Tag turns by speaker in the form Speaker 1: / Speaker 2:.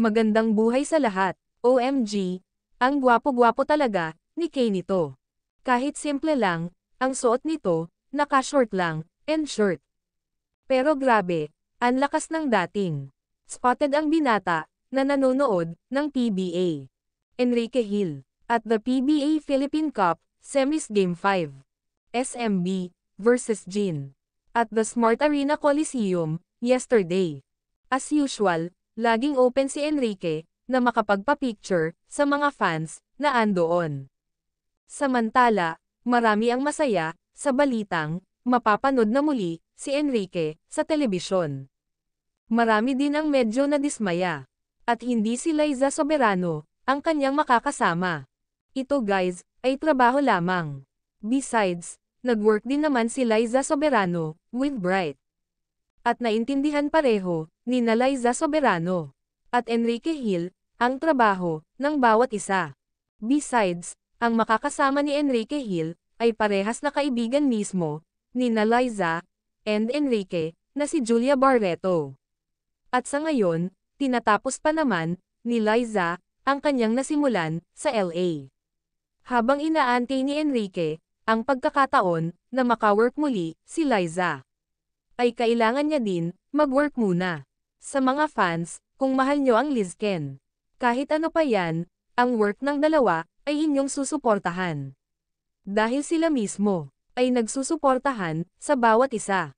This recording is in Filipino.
Speaker 1: Magandang buhay sa lahat. OMG, ang gwapo-gwapo talaga ni Kay nito. Kahit simple lang, ang suot nito, naka-short lang, and shirt. Pero grabe, ang lakas ng dating. Spotted ang binata, na nanonood, ng PBA. Enrique Hill, at the PBA Philippine Cup, Semis Game 5. SMB, versus Gin. At the Smart Arena Coliseum, yesterday. As usual, laging open si Enrique, na makapagpa-picture, sa mga fans, na andoon. Samantala, marami ang masaya, sa balitang, mapapanood na muli, si Enrique, sa telebisyon. Marami din ang medyo nadismaya. At hindi si Liza Soberano, ang kanyang makakasama. Ito guys, ay trabaho lamang. Besides, nag-work din naman si Liza Soberano, with Bright. At naintindihan pareho, ni na Liza Soberano, at Enrique Hill, ang trabaho, ng bawat isa. Besides, ang makakasama ni Enrique Hill, ay parehas na kaibigan mismo, ni na Liza, and Enrique, na si Julia Barreto. At sa ngayon, tinatapos pa naman, ni Liza, ang kanyang nasimulan, sa LA. Habang inaantay ni Enrique, ang pagkakataon, na makawork muli, si Liza, ay kailangan niya din, mag-work muna. Sa mga fans, kung mahal nyo ang Lizken, kahit ano pa yan, ang work ng dalawa, ay inyong susuportahan. Dahil sila mismo, ay nagsusuportahan, sa bawat isa.